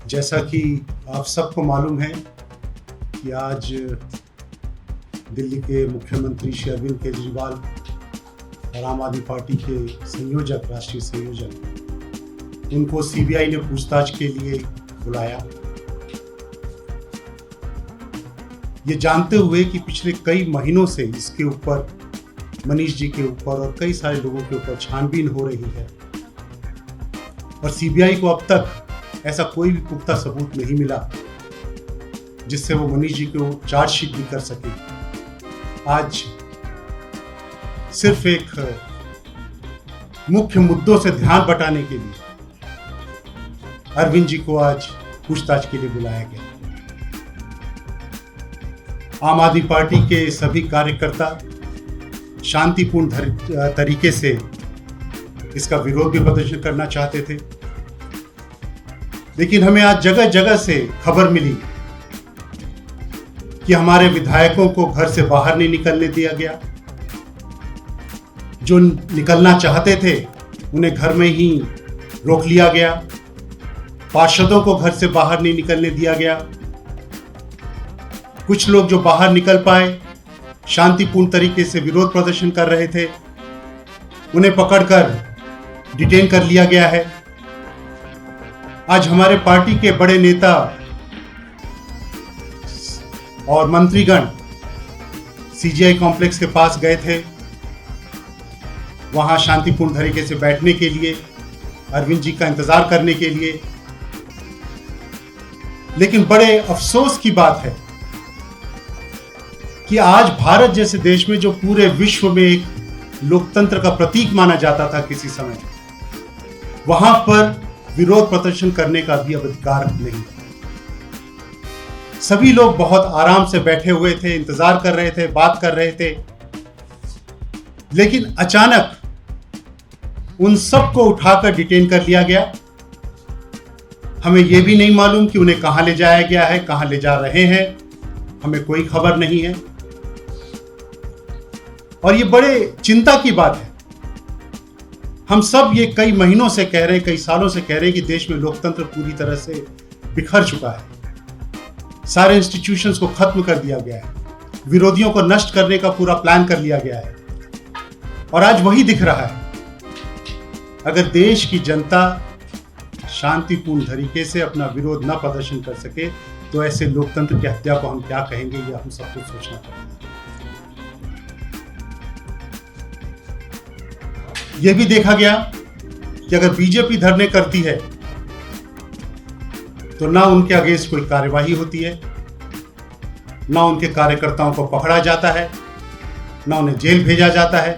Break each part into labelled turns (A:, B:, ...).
A: जैसा कि आप सबको मालूम है कि आज दिल्ली के मुख्यमंत्री श्री अरविंद केजरीवाल और आम आदमी पार्टी के संयोजक, राष्ट्रीय संयोजक, उनको सीबीआई ने पूछताछ के लिए बुलाया, ये जानते हुए कि पिछले कई महीनों से इसके ऊपर, मनीष जी के ऊपर और कई सारे लोगों के ऊपर छानबीन हो रही है और सीबीआई को अब तक ऐसा कोई भी पुख्ता सबूत नहीं मिला जिससे वो मनीष जी को चार्जशीट भी कर सके। आज सिर्फ एक मुख्य मुद्दों से ध्यान बटाने के लिए अरविंद जी को आज पूछताछ के लिए बुलाया गया। आम आदमी पार्टी के सभी कार्यकर्ता शांतिपूर्ण तरीके से इसका विरोध भी प्रदर्शन करना चाहते थे, लेकिन हमें आज जगह जगह से खबर मिली कि हमारे विधायकों को घर से बाहर नहीं निकलने दिया गया। जो निकलना चाहते थे उन्हें घर में ही रोक लिया गया। पार्षदों को घर से बाहर नहीं निकलने दिया गया। कुछ लोग जो बाहर निकल पाए, शांतिपूर्ण तरीके से विरोध प्रदर्शन कर रहे थे, उन्हें पकड़कर डिटेन कर लिया गया है। आज हमारे पार्टी के बड़े नेता और मंत्रीगण सीजीआई कॉम्प्लेक्स के पास गए थे, वहां शांतिपूर्ण तरीके से बैठने के लिए, अरविंद जी का इंतजार करने के लिए। लेकिन बड़े अफसोस की बात है कि आज भारत जैसे देश में, जो पूरे विश्व में एक लोकतंत्र का प्रतीक माना जाता था किसी समय, वहां पर विरोध प्रदर्शन करने का भी अब अधिकार नहीं। सभी लोग बहुत आराम से बैठे हुए थे, इंतजार कर रहे थे, बात कर रहे थे, लेकिन अचानक उन सबको उठाकर डिटेन कर लिया गया। हमें यह भी नहीं मालूम कि उन्हें कहां ले जाया गया है, कहां ले जा रहे हैं, हमें कोई खबर नहीं है। और ये बड़े चिंता की बात है। हम सब ये कई महीनों से कह रहे हैं, कई सालों से कह रहे हैं कि देश में लोकतंत्र पूरी तरह से बिखर चुका है। सारे इंस्टीट्यूशंस को खत्म कर दिया गया है, विरोधियों को नष्ट करने का पूरा प्लान कर लिया गया है। और आज वही दिख रहा है। अगर देश की जनता शांतिपूर्ण तरीके से अपना विरोध न प्रदर्शन कर सके तो ऐसे लोकतंत्र की हत्या को हम क्या कहेंगे, यह हम सबको सोचना पड़ेगा। यह भी देखा गया कि अगर बीजेपी धरने करती है तो ना उनके अगेंस्ट कोई कार्यवाही होती है, ना उनके कार्यकर्ताओं को पकड़ा जाता है, ना उन्हें जेल भेजा जाता है।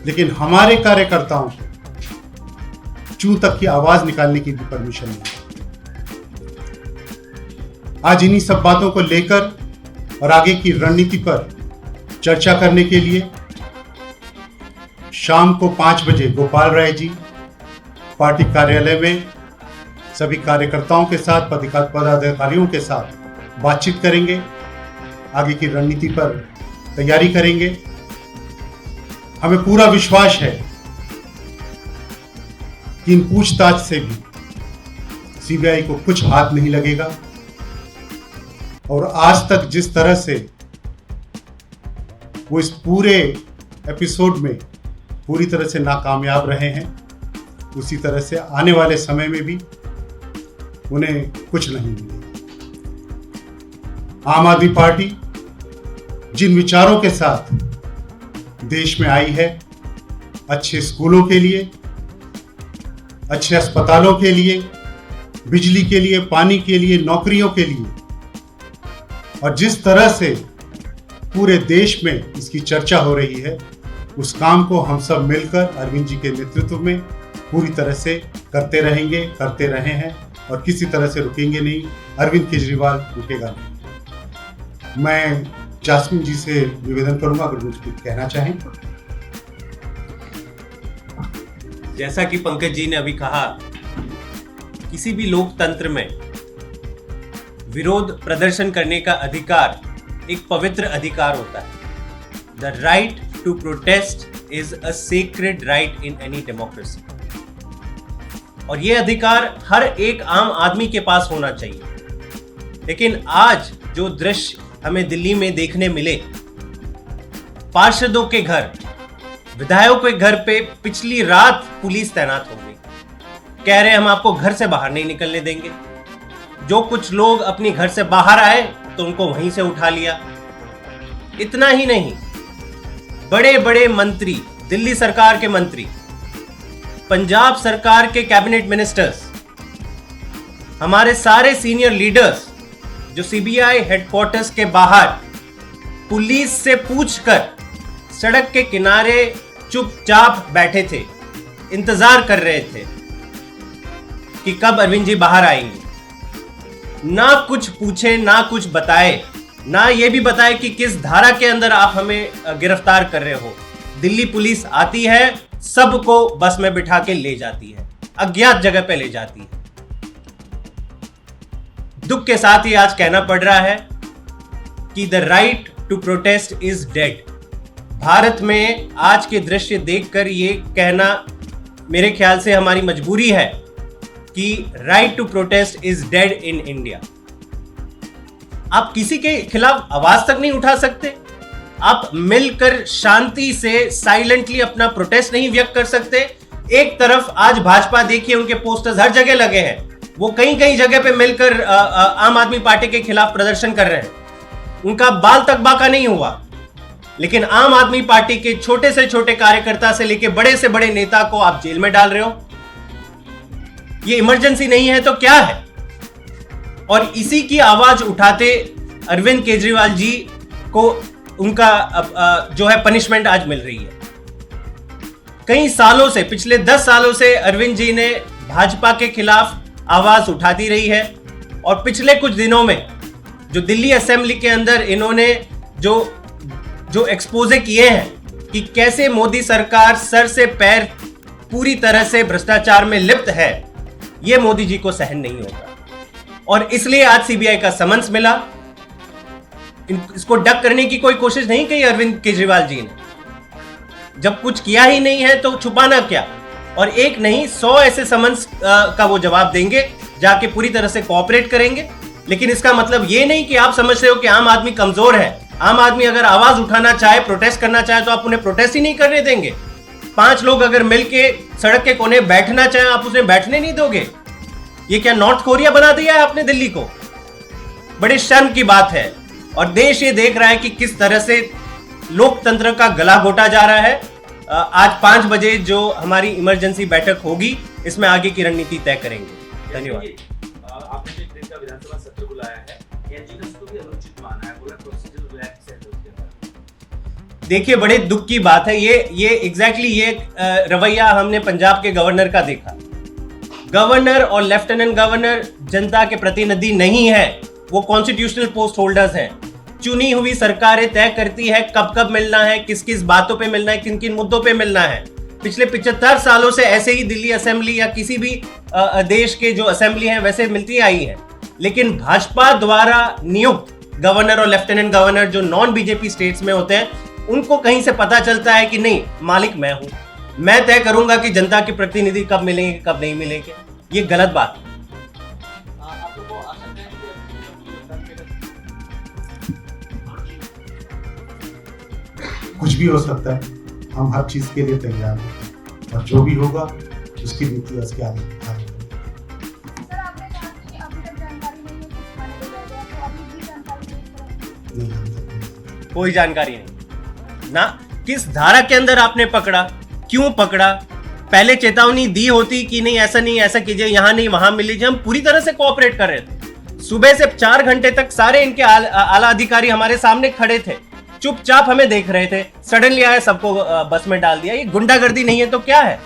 A: लेकिन हमारे कार्यकर्ताओं को चूं तक की आवाज निकालने की भी परमिशन नहीं। आज इन्हीं सब बातों को लेकर और आगे की रणनीति पर चर्चा करने के लिए शाम को 5 बजे गोपाल राय जी पार्टी कार्यालय में सभी कार्यकर्ताओं के साथ, पदाधिकारियों के साथ बातचीत करेंगे, आगे की रणनीति पर तैयारी करेंगे। हमें पूरा विश्वास है कि इन पूछताछ से भी सीबीआई को कुछ हाथ नहीं लगेगा। और आज तक जिस तरह से वो इस पूरे एपिसोड में पूरी तरह से नाकामयाब रहे हैं, उसी तरह से आने वाले समय में भी उन्हें कुछ नहीं मिलेगा। आम आदमी पार्टी जिन विचारों के साथ देश में आई है, अच्छे स्कूलों के लिए, अच्छे अस्पतालों के लिए, बिजली के लिए, पानी के लिए, नौकरियों के लिए, और जिस तरह से पूरे देश में इसकी चर्चा हो रही है, उस काम को हम सब मिलकर अरविंद जी के नेतृत्व में पूरी तरह से करते रहेंगे, करते रहे हैं और किसी तरह से रुकेंगे नहीं। अरविंद केजरीवाल रुकेगा नहीं। मैं जास्मिन जी से निवेदन करूंगा अगर कुछ कहना चाहें।
B: जैसा कि पंकज जी ने अभी कहा, किसी भी लोकतंत्र में विरोध प्रदर्शन करने का अधिकार एक पवित्र अधिकार होता है। The right to protest is a sacred right in any democracy. और ये अधिकार हर एक आम आदमी के पास होना चाहिए। लेकिन आज जो दृश्य हमें दिल्ली में देखने मिले, पार्षदों के घर, विधायकों के घर पे पिछली रात पुलिस तैनात हो गई, कह रहे हम आपको घर से बाहर नहीं निकलने देंगे। जो कुछ लोग अपनी घर से बाहर आए तो उनको वहीं से उठा लिया। इतना ही नहीं, बड़े बड़े मंत्री, दिल्ली सरकार के मंत्री, पंजाब सरकार के कैबिनेट मिनिस्टर्स, हमारे सारे सीनियर लीडर्स जो सीबीआई हेडक्वार्टर्स के बाहर पुलिस से पूछकर सड़क के किनारे चुपचाप बैठे थे, इंतजार कर रहे थे कि कब अरविंद जी बाहर आएंगे। ना कुछ पूछे, ना कुछ बताए, ना ये भी बताए कि किस धारा के अंदर आप हमें गिरफ्तार कर रहे हो। दिल्ली पुलिस आती है, सबको बस में बिठा के ले जाती है, अज्ञात जगह पे ले जाती है। दुख के साथ ही आज कहना पड़ रहा है कि the right to protest is dead. Bharat में आज के दृश्य देखकर ये कहना मेरे ख्याल से हमारी मजबूरी है कि right to protest is dead in India. आप किसी के खिलाफ आवाज तक नहीं उठा सकते, आप मिलकर शांति से साइलेंटली अपना प्रोटेस्ट नहीं व्यक्त कर सकते। एक तरफ आज भाजपा देखिए, उनके पोस्टर्स हर जगह लगे हैं, वो कई कई जगह पे मिलकर आम आदमी पार्टी के खिलाफ प्रदर्शन कर रहे हैं, उनका बाल तक बाका नहीं हुआ। लेकिन आम आदमी पार्टी के छोटे से छोटे कार्यकर्ता से लेकर बड़े से बड़े नेता को आप जेल में डाल रहे हो। ये इमरजेंसी नहीं है तो क्या है? और इसी की आवाज उठाते अरविंद केजरीवाल जी को उनका जो है पनिशमेंट आज मिल रही है। कई सालों से, पिछले 10 सालों से अरविंद जी ने भाजपा के खिलाफ आवाज उठाती रही है। और पिछले कुछ दिनों में जो दिल्ली असेंबली के अंदर इन्होंने जो एक्सपोजे किए हैं कि कैसे मोदी सरकार सर से पैर पूरी तरह से भ्रष्टाचार में लिप्त है, यह मोदी जी को सहन नहीं होगा। और इसलिए आज सीबीआई का समन्स मिला। इसको डक करने की कोई कोशिश नहीं की अरविंद केजरीवाल जी ने। जब कुछ किया ही नहीं है तो छुपाना क्या? और एक नहीं 100 ऐसे समन्स का वो जवाब देंगे, जाके पूरी तरह से कोऑपरेट करेंगे। लेकिन इसका मतलब ये नहीं कि आप समझ रहे हो कि आम आदमी कमजोर है। आम आदमी अगर आवाज उठाना चाहे, प्रोटेस्ट करना चाहे, तो आप उन्हें प्रोटेस्ट ही नहीं करने देंगे। 5 लोग अगर मिलके सड़क के कोने बैठना चाहे, आप उन्हें बैठने नहीं दोगे। ये क्या नॉर्थ कोरिया बना दिया है आपने दिल्ली को? बड़े शर्म की बात है। और देश ये देख रहा है कि किस तरह से लोकतंत्र का गला घोटा जा रहा है। आज 5 बजे जो हमारी इमरजेंसी बैठक होगी, इसमें आगे की रणनीति तय करेंगे। धन्यवाद।
C: आपने जो दिन का विधानसभा सत्र बुलाया है, एनजीओस को भी अनुचित माना है, बोला प्रोसीजर रिलैक्स है उसके अंदर।
B: देखिए, बड़े दुख की बात है ये एग्जैक्टली ये रवैया हमने पंजाब के गवर्नर का देखा। गवर्नर और लेफ्टिनेंट गवर्नर जनता के प्रतिनिधि नहीं है, वो कॉन्स्टिट्यूशनल पोस्ट होल्डर्स हैं। चुनी हुई सरकारें तय करती है कब कब मिलना है, किस किस बातों पे मिलना है, किन किन मुद्दों पे मिलना है। पिछले 75 सालों से ऐसे ही दिल्ली असेंबली या किसी भी देश के जो असेंबली है वैसे मिलती आई है। लेकिन भाजपा द्वारा नियुक्त गवर्नर और लेफ्टिनेंट गवर्नर जो नॉन बीजेपी स्टेट्स में होते हैं, उनको कहीं से पता चलता है कि नहीं, मालिक मैं हूं, मैं तय करूंगा कि जनता के प्रतिनिधि कब मिलेंगे कब नहीं मिलेंगे। ये गलत बात है।
A: कुछ भी हो सकता है, हम हर चीज के लिए तैयार हैं और जो भी होगा उसकी नीति उसके आगे
B: कोई जानकारी नहीं ना, किस धारा के अंदर आपने पकड़ा, क्यों पकड़ा। पहले चेतावनी दी होती कि नहीं ऐसा नहीं, ऐसा कीजिए, यहां नहीं वहां मिल लीजिए। हम पूरी तरह से कोऑपरेट कर रहे थे। सुबह से 4 घंटे तक सारे इनके आला अधिकारी हमारे सामने खड़े थे, चुपचाप हमें देख रहे थे। सडनली आए, सबको बस में डाल दिया। ये गुंडागर्दी नहीं है तो क्या है?